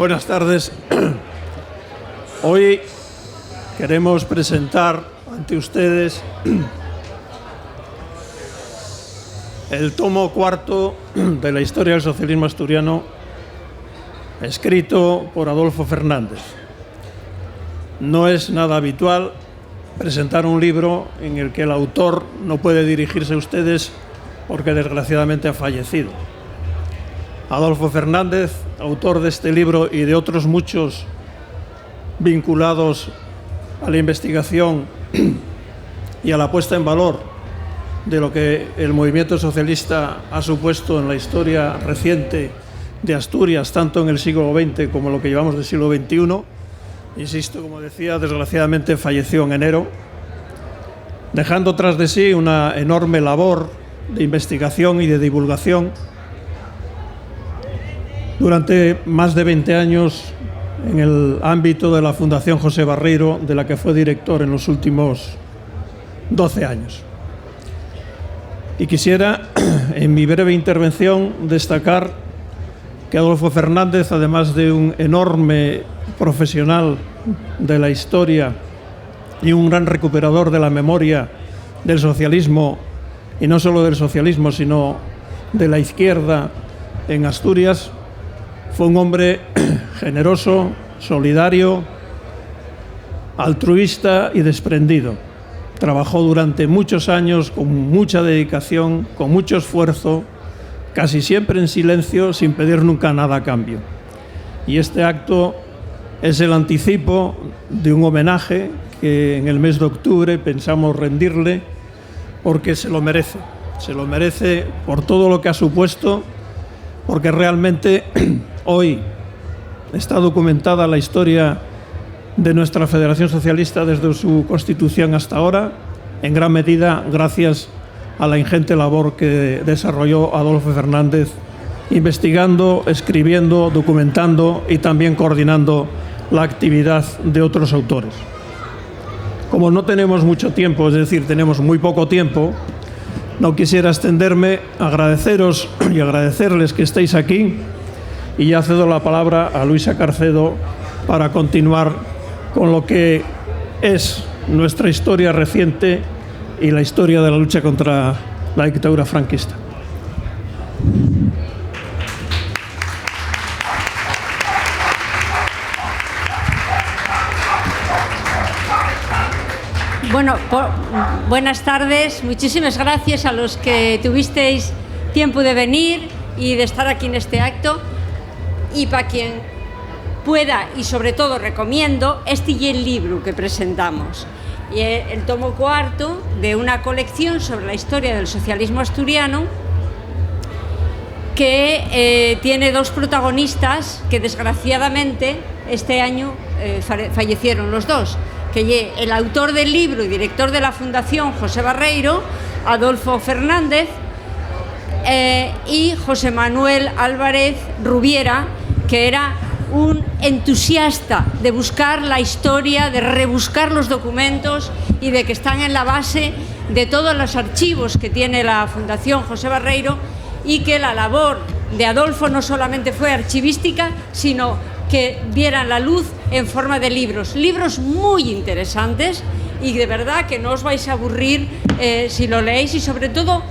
Buenas tardes. Hoy queremos presentar ante ustedes el tomo cuarto de la historia del socialismo asturiano, escrito por Adolfo Fernández. No es nada habitual presentar un libro en el que el autor no puede dirigirse a ustedes porque desgraciadamente ha fallecido. Adolfo Fernández, autor de este libro y de otros muchos vinculados a la investigación y a la puesta en valor de lo que el movimiento socialista ha supuesto en la historia reciente de Asturias, tanto en el siglo XX como en lo que llevamos del siglo XXI. Insisto, como decía, desgraciadamente falleció en enero, dejando tras de sí una enorme labor de investigación y de divulgación durante más de 20 años en el ámbito de la Fundación José Barreiro, de la que fue director en los últimos 12 años. Y quisiera, en mi breve intervención, destacar que Adolfo Fernández, además de un enorme profesional de la historia y un gran recuperador de la memoria del socialismo, y no solo del socialismo, sino de la izquierda en Asturias, fue un hombre generoso, solidario, altruista y desprendido. Trabajó durante muchos años con mucha dedicación, con mucho esfuerzo, casi siempre en silencio, sin pedir nunca nada a cambio. Y este acto es el anticipo de un homenaje que en el mes de octubre pensamos rendirle, porque se lo merece por todo lo que ha supuesto, porque realmente hoy está documentada la historia de nuestra Federación Socialista desde su constitución hasta ahora, en gran medida gracias a la ingente labor que desarrolló Adolfo Fernández, investigando, escribiendo, documentando y también coordinando la actividad de otros autores. Como no tenemos mucho tiempo, es decir, tenemos muy poco tiempo, no quisiera extenderme, agradeceros y agradecerles que estéis aquí, y ya cedo la palabra a Luisa Carcedo para continuar con lo que es nuestra historia reciente y la historia de la lucha contra la dictadura franquista. Bueno, buenas tardes. Muchísimas gracias a los que tuvisteis tiempo de venir y de estar aquí en este acto. Y para quien pueda, y sobre todo recomiendo, este y el libro que presentamos. Y el tomo cuarto de una colección sobre la historia del socialismo asturiano, que tiene dos protagonistas que desgraciadamente este año fallecieron los dos, que el autor del libro y director de la Fundación José Barreiro, Adolfo Fernández, y José Manuel Álvarez Rubiera, que era un entusiasta de buscar la historia, de rebuscar los documentos y de que están en la base de todos los archivos que tiene la Fundación José Barreiro, y que la labor de Adolfo no solamente fue archivística, sino que vieran la luz en forma de libros muy interesantes, y de verdad que no os vais a aburrir si lo leéis, y sobre todo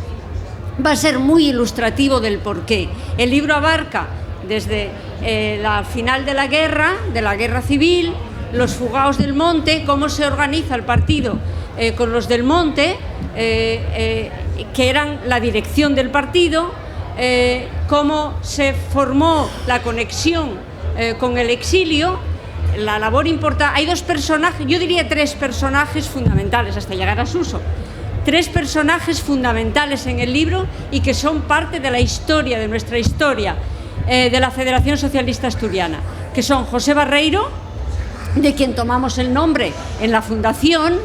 va a ser muy ilustrativo del porqué. El libro abarca desde la final de la guerra civil, los fugaos del Monte, cómo se organiza el partido con los del Monte, que eran la dirección del partido, cómo se formó la conexión con el exilio, la labor importante. Hay dos personajes, yo diría tres personajes fundamentales hasta llegar a Suso. Tres personajes fundamentales en el libro y que son parte de la historia, de nuestra historia, de la Federación Socialista Asturiana, que son José Barreiro, de quien tomamos el nombre en la fundación,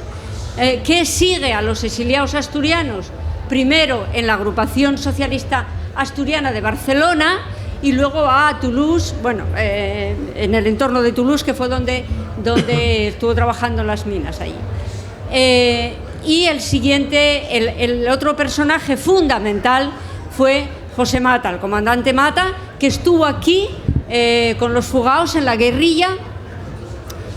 que sigue a los exiliados asturianos, primero en la Agrupación Socialista Asturiana de Barcelona y luego a Toulouse, bueno, en el entorno de Toulouse, que fue donde estuvo trabajando en las minas ahí. Y el siguiente, el otro personaje fundamental fue José Mata, el comandante Mata, que estuvo aquí con los fugaos en la guerrilla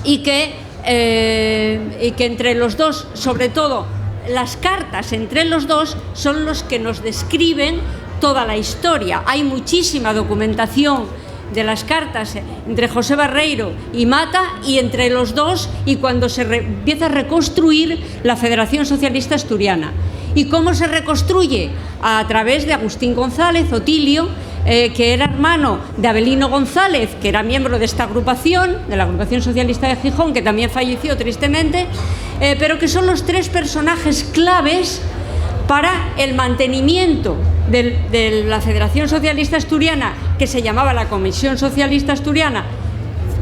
y que entre los dos, sobre todo las cartas entre los dos, son los que nos describen toda la historia. Hay muchísima documentación de las cartas entre José Barreiro y Mata y entre los dos, y cuando se empieza a reconstruir la Federación Socialista Asturiana. ¿Y cómo se reconstruye? A través de Agustín González, Otilio, que era hermano de Avelino González, que era miembro de esta agrupación, de la Agrupación Socialista de Gijón, que también falleció tristemente, pero que son los tres personajes claves para el mantenimiento de la Federación Socialista Asturiana, que se llamaba la Comisión Socialista Asturiana,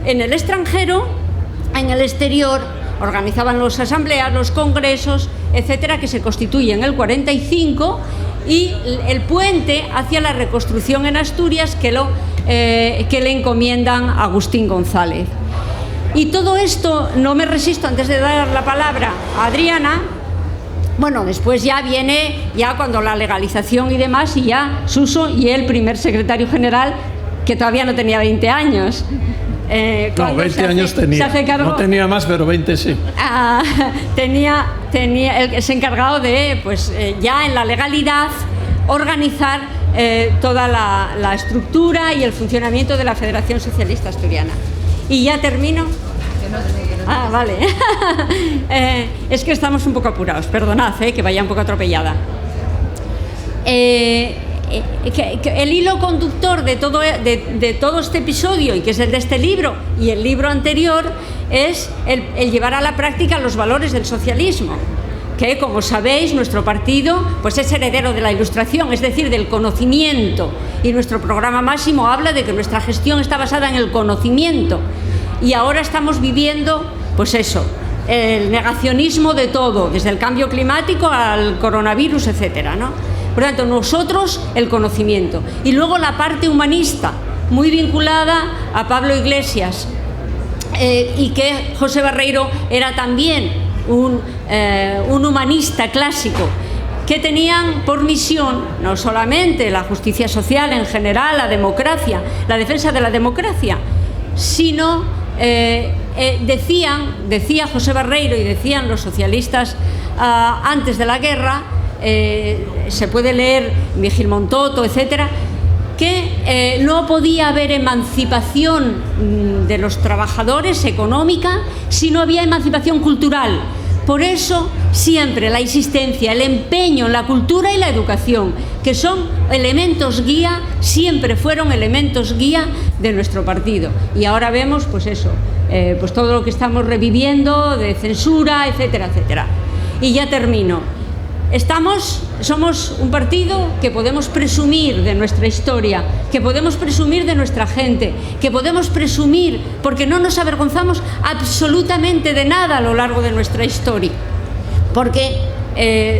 en el extranjero, en el exterior. Organizaban las asambleas, los congresos, etcétera, que se constituyen en el 45, y el puente hacia la reconstrucción en Asturias que le encomiendan a Agustín González. Y todo esto, no me resisto, antes de dar la palabra a Adriana, bueno, después ya viene, ya cuando la legalización y demás, y ya Suso y el primer secretario general, que todavía no tenía 20 años. No, 20 años tenía. No tenía más, pero 20 sí. Se encargado de, pues, ya en la legalidad, organizar toda la estructura y el funcionamiento de la Federación Socialista Asturiana. Y ya termino. Ah, vale. Es que estamos un poco apurados, perdonad, que vaya un poco atropellada. El hilo conductor de todo este episodio, y que es el de este libro y el libro anterior, es el llevar a la práctica los valores del socialismo, que, como sabéis, nuestro partido pues es heredero de la Ilustración, es decir, del conocimiento, y nuestro programa máximo habla de que nuestra gestión está basada en el conocimiento, y ahora estamos viviendo, pues eso, el negacionismo de todo, desde el cambio climático al coronavirus, etcétera, ¿no? Por lo tanto, nosotros el conocimiento. Y luego la parte humanista, muy vinculada a Pablo Iglesias, y que José Barreiro era también un humanista clásico, que tenían por misión no solamente la justicia social en general, la democracia, la defensa de la democracia, sino decía José Barreiro y decían los socialistas antes de la guerra, se puede leer Vigil Montoto, etcétera, que no podía haber emancipación de los trabajadores económica si no había emancipación cultural. Por eso siempre la insistencia, el empeño en la cultura y la educación, que son elementos guía, siempre fueron elementos guía de nuestro partido. Y ahora vemos, pues eso, pues todo lo que estamos reviviendo de censura, etcétera, etcétera. Y ya termino. Somos un partido que podemos presumir de nuestra historia, que podemos presumir de nuestra gente, que podemos presumir porque no nos avergonzamos absolutamente de nada a lo largo de nuestra historia. Porque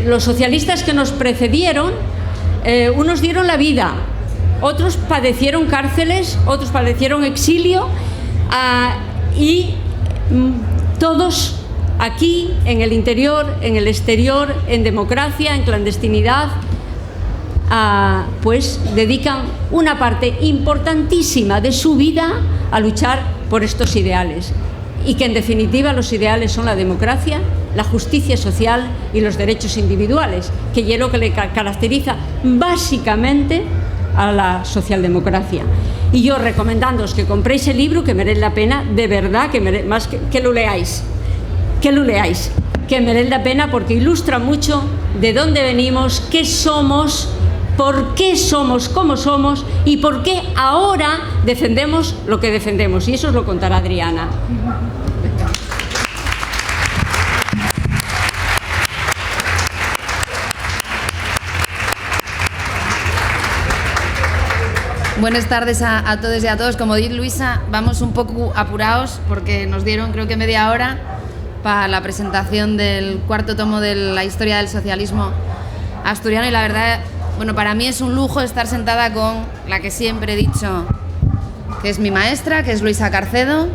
los socialistas que nos precedieron, unos dieron la vida, otros padecieron cárceles, otros padecieron exilio, y todos aquí, en el interior, en el exterior, en democracia, en clandestinidad, pues dedican una parte importantísima de su vida a luchar por estos ideales. Y que en definitiva los ideales son la democracia, la justicia social y los derechos individuales, que es lo que le caracteriza básicamente a la socialdemocracia. Y yo recomendándoos que compréis el libro, que merece la pena, de verdad, que lo leáis. Que merece la pena, porque ilustra mucho de dónde venimos, qué somos, por qué somos como somos y por qué ahora defendemos lo que defendemos. Y eso os lo contará Adriana. Buenas tardes a todos y a todos. Como dice Luisa, vamos un poco apurados porque nos dieron creo que media hora para la presentación del cuarto tomo de la historia del socialismo asturiano, y la verdad, bueno, para mí es un lujo estar sentada con la que siempre he dicho que es mi maestra, que es Luisa Carcedo,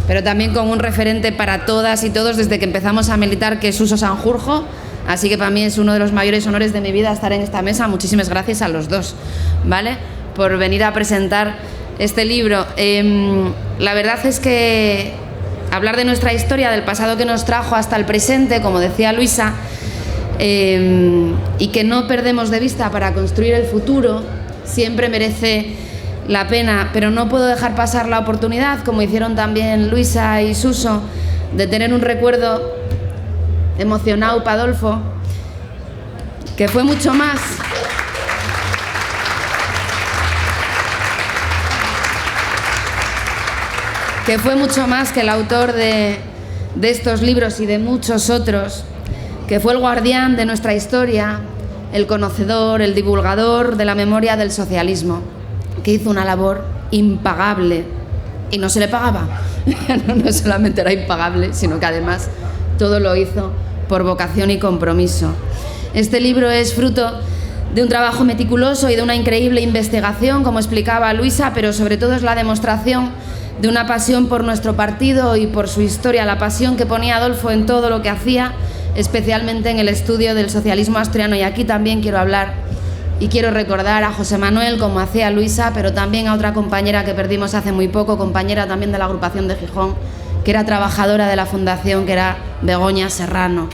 pero también con un referente para todas y todos desde que empezamos a militar, que es Suso Sanjurjo. Así que para mí es uno de los mayores honores de mi vida estar en esta mesa. Muchísimas gracias a los dos, ¿vale?, por venir a presentar este libro. La verdad es que hablar de nuestra historia, del pasado que nos trajo hasta el presente, como decía Luisa, y que no perdemos de vista para construir el futuro, siempre merece la pena, pero no puedo dejar pasar la oportunidad, como hicieron también Luisa y Suso, de tener un recuerdo emocionado para Adolfo, que fue mucho más. Que fue mucho más que el autor de estos libros y de muchos otros, que fue el guardián de nuestra historia, el conocedor, el divulgador de la memoria del socialismo, que hizo una labor impagable y no se le pagaba. No solamente era impagable, sino que además todo lo hizo por vocación y compromiso. Este libro es fruto de un trabajo meticuloso y de una increíble investigación, como explicaba Luisa, pero sobre todo es la demostración de una pasión por nuestro partido y por su historia, la pasión que ponía Adolfo en todo lo que hacía, especialmente en el estudio del socialismo asturiano. Y aquí también quiero hablar y quiero recordar a José Manuel, como hacía Luisa, pero también a otra compañera que perdimos hace muy poco, compañera también de la agrupación de Gijón, que era trabajadora de la fundación, que era Begoña Serrano.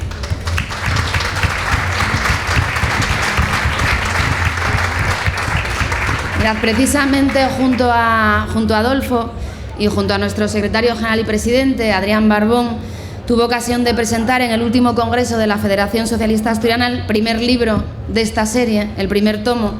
Mirad, precisamente junto a Adolfo y junto a nuestro secretario general y presidente, Adrián Barbón, tuvo ocasión de presentar en el último congreso de la Federación Socialista Asturiana el primer libro de esta serie, el primer tomo,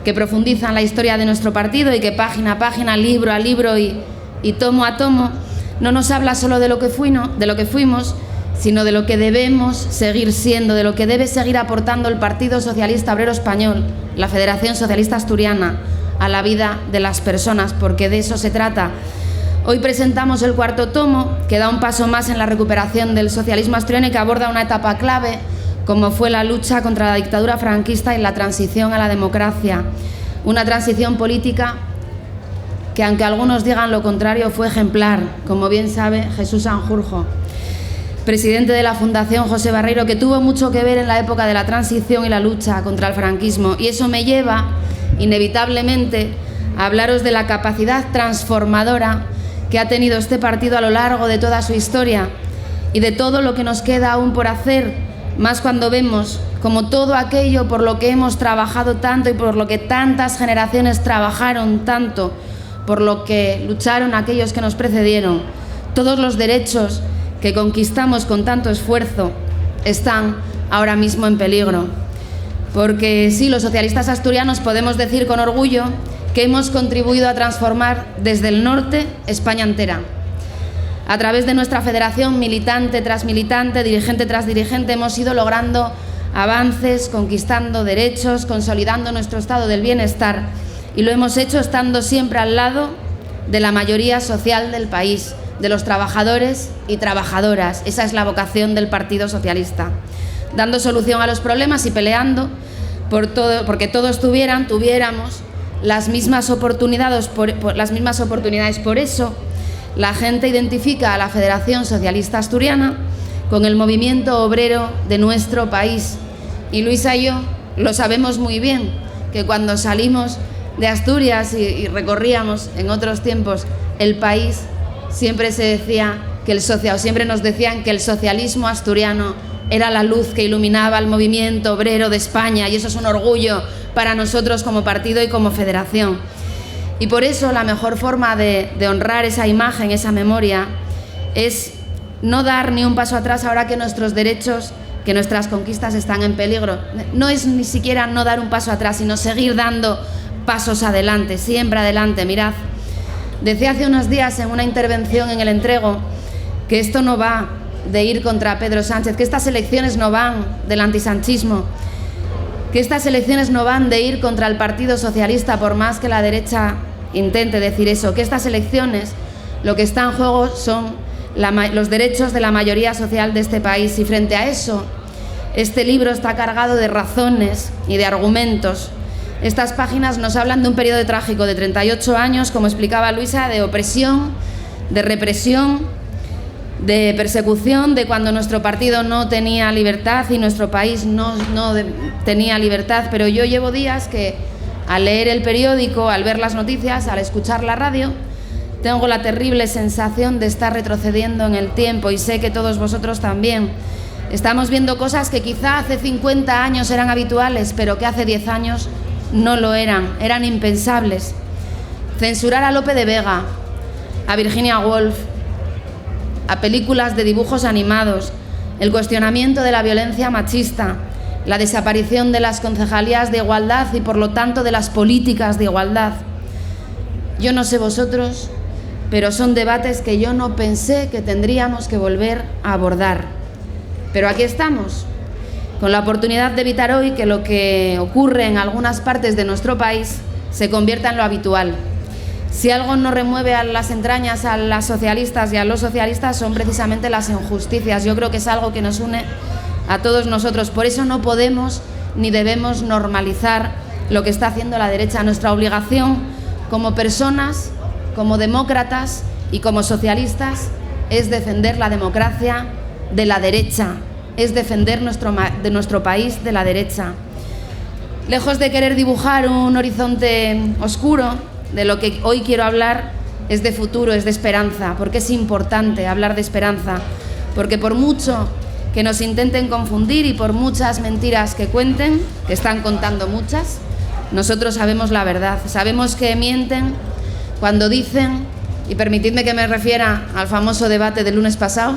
que profundiza en la historia de nuestro partido y que página a página, libro a libro y tomo a tomo, no nos habla solo de lo que fuimos, sino de lo que debemos seguir siendo, de lo que debe seguir aportando el Partido Socialista Obrero Español, la Federación Socialista Asturiana, a la vida de las personas, porque de eso se trata. Hoy presentamos el cuarto tomo, que da un paso más en la recuperación del socialismo asturiano y que aborda una etapa clave, como fue la lucha contra la dictadura franquista y la transición a la democracia. Una transición política que, aunque algunos digan lo contrario, fue ejemplar, como bien sabe Jesús Sanjurjo, presidente de la Fundación José Barreiro, que tuvo mucho que ver en la época de la transición y la lucha contra el franquismo. Y eso me lleva, inevitablemente, a hablaros de la capacidad transformadora que ha tenido este partido a lo largo de toda su historia y de todo lo que nos queda aún por hacer, más cuando vemos como todo aquello por lo que hemos trabajado tanto y por lo que tantas generaciones trabajaron tanto, por lo que lucharon aquellos que nos precedieron, todos los derechos que conquistamos con tanto esfuerzo están ahora mismo en peligro. Porque sí, los socialistas asturianos podemos decir con orgullo que hemos contribuido a transformar desde el norte España entera. A través de nuestra federación, militante tras militante, dirigente tras dirigente, hemos ido logrando avances, conquistando derechos, consolidando nuestro estado del bienestar, y lo hemos hecho estando siempre al lado de la mayoría social del país, de los trabajadores y trabajadoras. Esa es la vocación del Partido Socialista, dando solución a los problemas y peleando por todo, porque todos tuviéramos las mismas oportunidades. Por eso la gente identifica a la Federación Socialista Asturiana con el movimiento obrero de nuestro país. Y Luisa y yo lo sabemos muy bien, que cuando salimos de Asturias y recorríamos en otros tiempos el país, siempre se decía que siempre nos decían que el socialismo asturiano era la luz que iluminaba el movimiento obrero de España, y eso es un orgullo para nosotros como partido y como federación. Y por eso la mejor forma de honrar esa imagen, esa memoria, es no dar ni un paso atrás ahora que nuestros derechos, que nuestras conquistas están en peligro. No es ni siquiera no dar un paso atrás, sino seguir dando pasos adelante, siempre adelante. Mirad, decía hace unos días en una intervención en el entrego que esto no va de ir contra Pedro Sánchez, que estas elecciones no van del antisanchismo, que estas elecciones no van de ir contra el Partido Socialista, por más que la derecha intente decir eso, que estas elecciones lo que está en juego son los derechos de la mayoría social de este país. Y frente a eso, este libro está cargado de razones y de argumentos. Estas páginas nos hablan de un periodo trágico de 38 años, como explicaba Luisa, de opresión, de represión, de persecución, de cuando nuestro partido no tenía libertad y nuestro país no tenía libertad. Pero yo llevo días que al leer el periódico, al ver las noticias, al escuchar la radio, tengo la terrible sensación de estar retrocediendo en el tiempo, y sé que todos vosotros también. Estamos viendo cosas que quizá hace 50 años eran habituales, pero que hace 10 años no lo eran impensables. Censurar a Lope de Vega, a Virginia Woolf, a películas de dibujos animados, el cuestionamiento de la violencia machista, la desaparición de las concejalías de igualdad y, por lo tanto, de las políticas de igualdad. Yo no sé vosotros, pero son debates que yo no pensé que tendríamos que volver a abordar. Pero aquí estamos, con la oportunidad de evitar hoy que lo que ocurre en algunas partes de nuestro país se convierta en lo habitual. Si algo no remueve a las entrañas a las socialistas y a los socialistas son precisamente las injusticias. Yo creo que es algo que nos une a todos nosotros. Por eso no podemos ni debemos normalizar lo que está haciendo la derecha. Nuestra obligación como personas, como demócratas y como socialistas es defender la democracia de la derecha, es defender de nuestro país de la derecha. Lejos de querer dibujar un horizonte oscuro, de lo que hoy quiero hablar es de futuro, es de esperanza, porque es importante hablar de esperanza, porque por mucho que nos intenten confundir y por muchas mentiras que cuenten, que están contando muchas, nosotros sabemos la verdad, sabemos que mienten cuando dicen, y permitidme que me refiera al famoso debate del lunes pasado,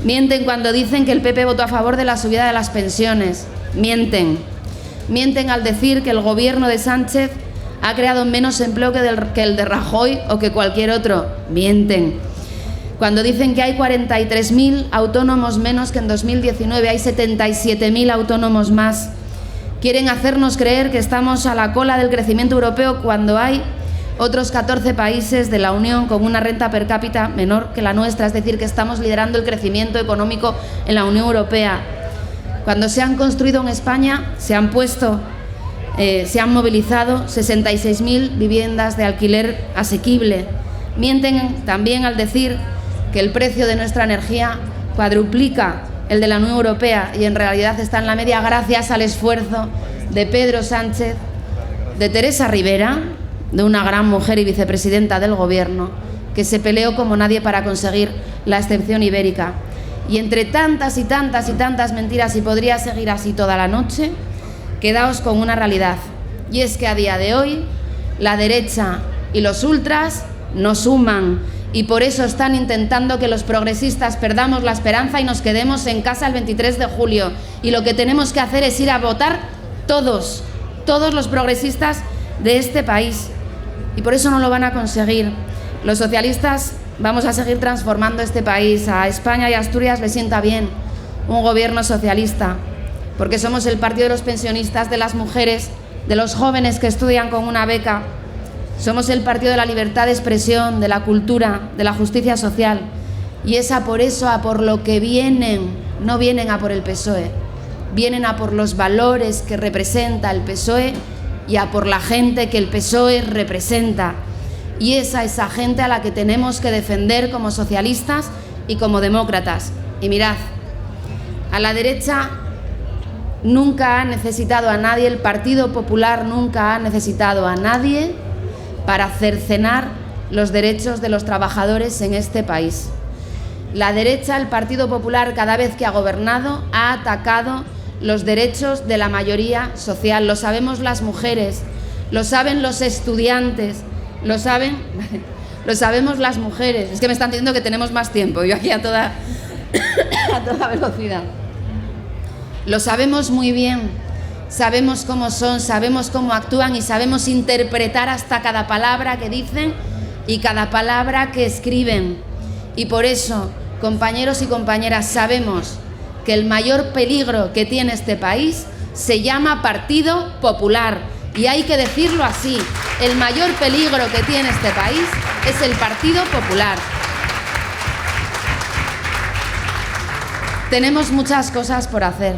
mienten cuando dicen que el PP votó a favor de la subida de las pensiones, mienten al decir que el gobierno de Sánchez ha creado menos empleo que el de Rajoy o que cualquier otro, mienten. Cuando dicen que hay 43.000 autónomos menos que en 2019, hay 77.000 autónomos más. Quieren hacernos creer que estamos a la cola del crecimiento europeo cuando hay otros 14 países de la Unión con una renta per cápita menor que la nuestra, es decir, que estamos liderando el crecimiento económico en la Unión Europea. Cuando se han construido en España, se han movilizado 66.000 viviendas de alquiler asequible. Mienten también al decir que el precio de nuestra energía cuadruplica el de la Unión Europea y en realidad está en la media gracias al esfuerzo de Pedro Sánchez, de Teresa Rivera, de una gran mujer y vicepresidenta del Gobierno, que se peleó como nadie para conseguir la excepción ibérica. Y entre tantas y tantas y tantas mentiras, y podría seguir así toda la noche, quedaos con una realidad, y es que a día de hoy la derecha y los ultras nos suman, y por eso están intentando que los progresistas perdamos la esperanza y nos quedemos en casa el 23 de julio. Y lo que tenemos que hacer es ir a votar todos los progresistas de este país. Y por eso no lo van a conseguir. Los socialistas vamos a seguir transformando este país. A España y a Asturias le sienta bien un gobierno socialista, porque somos el partido de los pensionistas, de las mujeres, de los jóvenes que estudian con una beca. Somos el partido de la libertad de expresión, de la cultura, de la justicia social. Y es por eso a por lo que vienen, no vienen a por el PSOE, vienen a por los valores que representa el PSOE y a por la gente que el PSOE representa. Y es a esa gente a la que tenemos que defender como socialistas y como demócratas. Y mirad, a la derecha nunca ha necesitado a nadie, el Partido Popular nunca ha necesitado a nadie para cercenar los derechos de los trabajadores en este país. La derecha, el Partido Popular, cada vez que ha gobernado, ha atacado los derechos de la mayoría social. Lo sabemos las mujeres, lo saben los estudiantes, lo sabemos las mujeres. Es que me están diciendo que tenemos más tiempo, yo aquí a toda velocidad. Lo sabemos muy bien. Sabemos cómo son, sabemos cómo actúan y sabemos interpretar hasta cada palabra que dicen y cada palabra que escriben. Y por eso, compañeros y compañeras, sabemos que el mayor peligro que tiene este país se llama Partido Popular. Y hay que decirlo así, el mayor peligro que tiene este país es el Partido Popular. Tenemos muchas cosas por hacer.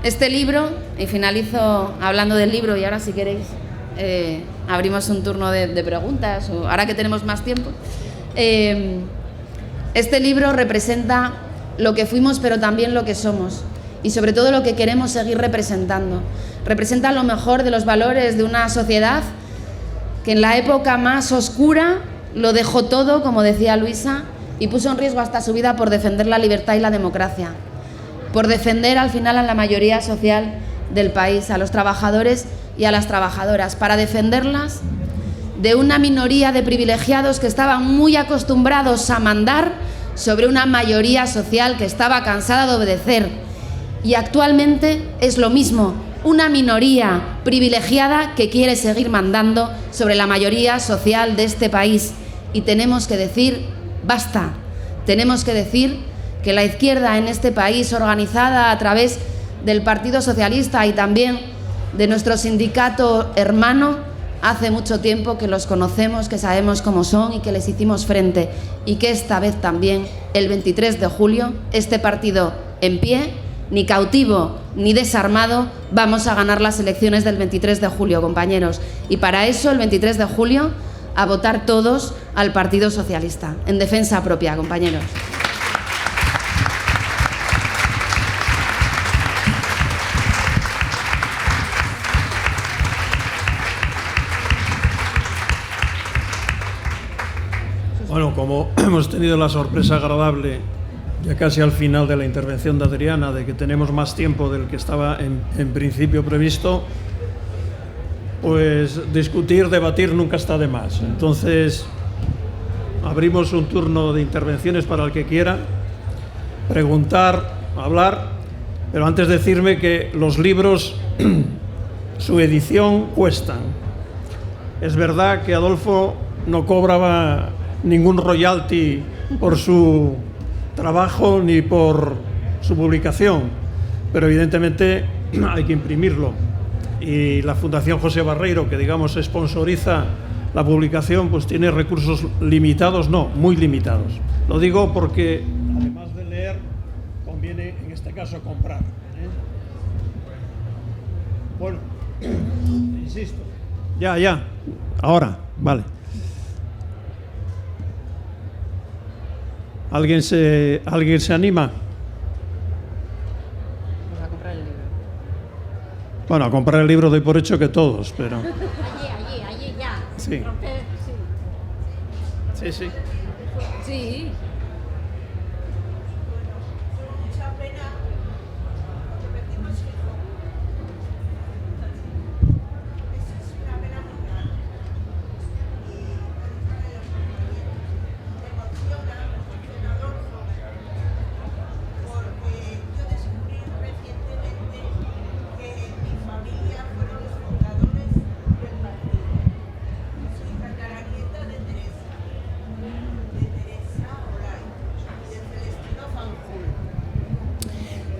Este libro, y finalizo hablando del libro y ahora si queréis abrimos un turno de preguntas, o ahora que tenemos más tiempo. Este libro representa lo que fuimos pero también lo que somos. y sobre todo lo que queremos seguir representando. Representa lo mejor de los valores de una sociedad que en la época más oscura lo dejó todo, como decía Luisa, y puso en riesgo hasta su vida por defender la libertad y la democracia, por defender al final a la mayoría social del país, a los trabajadores y a las trabajadoras, para defenderlas de una minoría de privilegiados que estaban muy acostumbrados a mandar sobre una mayoría social que estaba cansada de obedecer. Y actualmente es lo mismo, una minoría privilegiada que quiere seguir mandando sobre la mayoría social de este país. Y tenemos que decir, basta. Tenemos que decir que la izquierda en este país, organizada a través del Partido Socialista y también de nuestro sindicato hermano, hace mucho tiempo que los conocemos, que sabemos cómo son y que les hicimos frente, y que esta vez también, el 23 de julio, este partido en pie, ni cautivo ni desarmado, vamos a ganar las elecciones del 23 de julio, compañeros. Y para eso, el 23 de julio, a votar todos al Partido Socialista, en defensa propia, compañeros. Bueno, como hemos tenido la sorpresa agradable, ya casi al final de la intervención de Adriana, de que tenemos más tiempo del que estaba en principio previsto, pues discutir, debatir nunca está de más. Entonces, abrimos un turno de intervenciones para el que quiera, preguntar, hablar, pero antes decirme que los libros, su edición cuestan. Es verdad que Adolfo no cobraba ningún royalty por su trabajo ni por su publicación, pero evidentemente hay que imprimirlo. Y la Fundación José Barreiro, que digamos sponsoriza la publicación, pues tiene recursos limitados, no, muy limitados. Lo digo porque además de leer, conviene en este caso comprar, ¿eh? Bueno, insisto. Ya, ahora, vale. ¿Alguien se anima? Vamos a comprar el libro. Bueno, a comprar el libro doy por hecho que todos, pero... Allí, ya. Sí. Sí. Sí.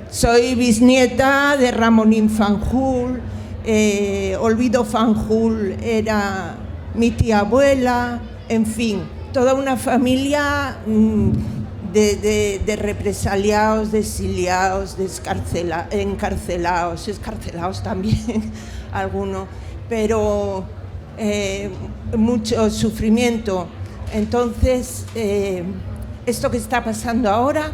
Soy bisnieta de Ramonín Fanjul, Olvido Fanjul era mi tía abuela, en fin, toda una familia de represaliados, de exiliados, de escarcelados también algunos, pero mucho sufrimiento. Entonces, esto que está pasando ahora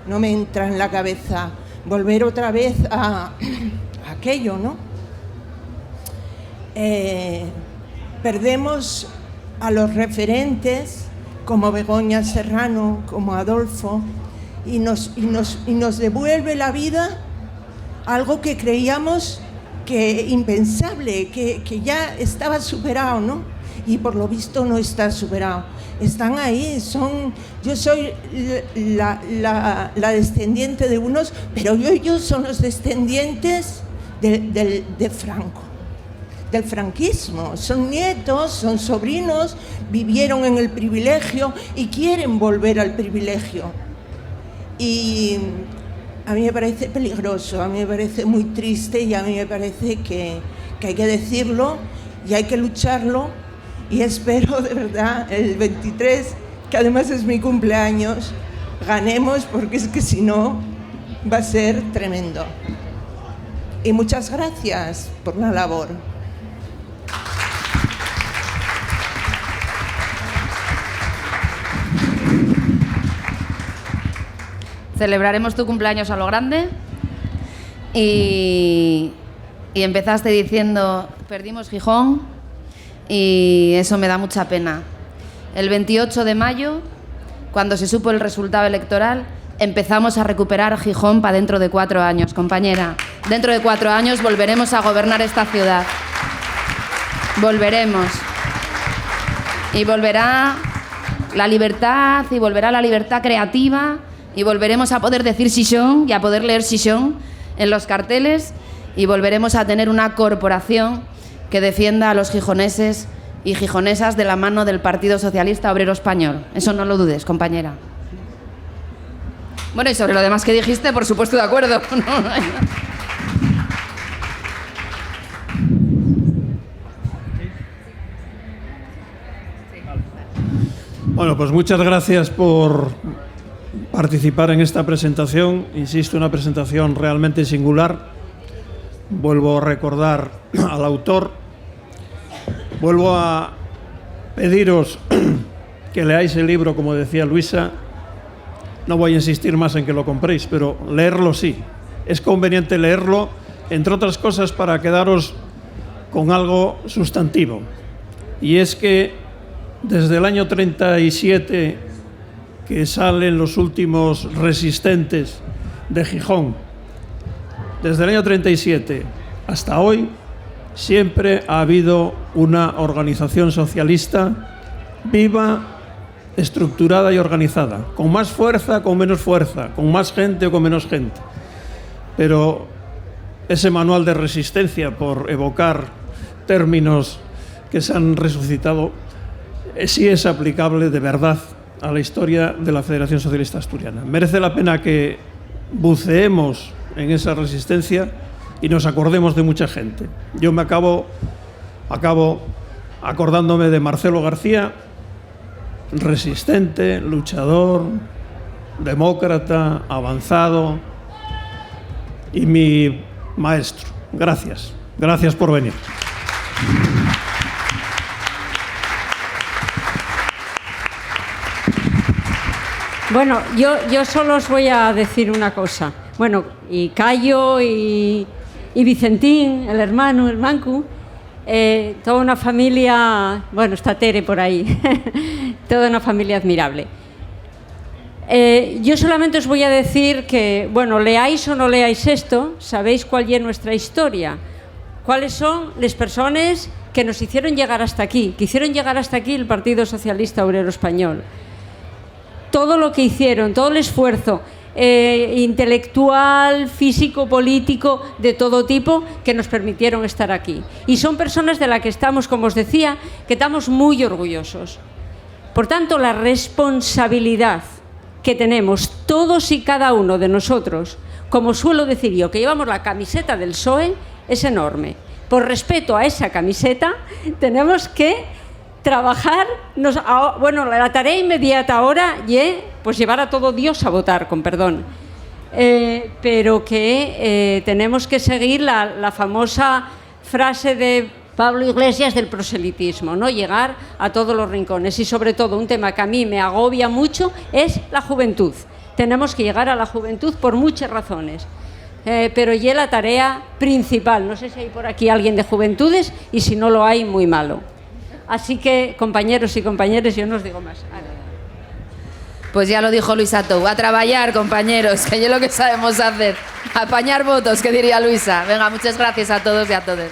no me entra en la cabeza. Volver otra vez a aquello, ¿no? Perdemos a los referentes como Begoña Serrano, como Adolfo, y nos devuelve la vida algo que creíamos que impensable, que ya estaba superado, ¿no? Y por lo visto no está superado. Están ahí, yo soy la descendiente de unos, pero ellos son los descendientes de Franco, del franquismo. Son nietos, son sobrinos, vivieron en el privilegio y quieren volver al privilegio. Y a mí me parece peligroso, a mí me parece muy triste y a mí me parece que hay que decirlo y hay que lucharlo. Y espero de verdad el 23, que además es mi cumpleaños, ganemos, porque es que si no va a ser tremendo. Y muchas gracias por la labor. Celebraremos tu cumpleaños a lo grande Y empezaste diciendo, perdimos Gijón, y eso me da mucha pena. El 28 de mayo, cuando se supo el resultado electoral, empezamos a recuperar Gijón para dentro de 4 años, compañera. Dentro de 4 años volveremos a gobernar esta ciudad. Volveremos. Y volverá la libertad, y volverá la libertad creativa, y volveremos a poder decir Xixón y a poder leer Xixón en los carteles, y volveremos a tener una corporación que defienda a los gijoneses y gijonesas de la mano del Partido Socialista Obrero Español. Eso no lo dudes, compañera. Bueno, y sobre lo demás que dijiste, por supuesto, de acuerdo. Bueno, pues muchas gracias por participar en esta presentación. Insisto, una presentación realmente singular. Vuelvo a recordar al autor. Vuelvo a pediros que leáis el libro, como decía Luisa. No voy a insistir más en que lo compréis, pero leerlo sí. Es conveniente leerlo, entre otras cosas, para quedaros con algo sustantivo. Y es que desde el año 37, que salen los últimos resistentes de Gijón, desde el año 37 hasta hoy, siempre ha habido una organización socialista viva, estructurada y organizada, con más fuerza, con menos fuerza, con más gente o con menos gente. Pero ese manual de resistencia, por evocar términos que se han resucitado, sí es aplicable de verdad a la historia de la Federación Socialista Asturiana. Merece la pena que buceemos en esa resistencia y nos acordemos de mucha gente. Yo me acabo acordándome de Marcelo García, resistente, luchador, demócrata, avanzado, y mi maestro. Gracias. Gracias por venir. Bueno, yo solo os voy a decir una cosa. Bueno, y Cayo y Vicentín, el hermano, el Mancu, toda una familia, bueno, está Tere por ahí, toda una familia admirable. Yo solamente os voy a decir que, bueno, leáis o no leáis esto, sabéis cuál es nuestra historia, cuáles son las personas que nos hicieron llegar hasta aquí, que hicieron llegar hasta aquí el Partido Socialista Obrero Español. Todo lo que hicieron, todo el esfuerzo intelectual, físico, político, de todo tipo, que nos permitieron estar aquí. Y son personas de las que estamos, como os decía, que estamos muy orgullosos. Por tanto, la responsabilidad que tenemos todos y cada uno de nosotros, como suelo decir yo, que llevamos la camiseta del PSOE, es enorme. Por respeto a esa camiseta, tenemos que trabajar, bueno, la tarea inmediata ahora es pues llevar a todo Dios a votar, con perdón, pero que tenemos que seguir la famosa frase de Pablo Iglesias del proselitismo, ¿no? Llegar a todos los rincones, y sobre todo un tema que a mí me agobia mucho es la juventud. Tenemos que llegar a la juventud por muchas razones, pero ya la tarea principal. No sé si hay por aquí alguien de juventudes, y si no lo hay, muy malo. Así que, compañeros y compañeras, yo no os digo más. Pues ya lo dijo Luisa Tou, a trabajar, compañeros, que es lo que sabemos hacer, apañar votos, que diría Luisa. Venga, muchas gracias a todos y a todas.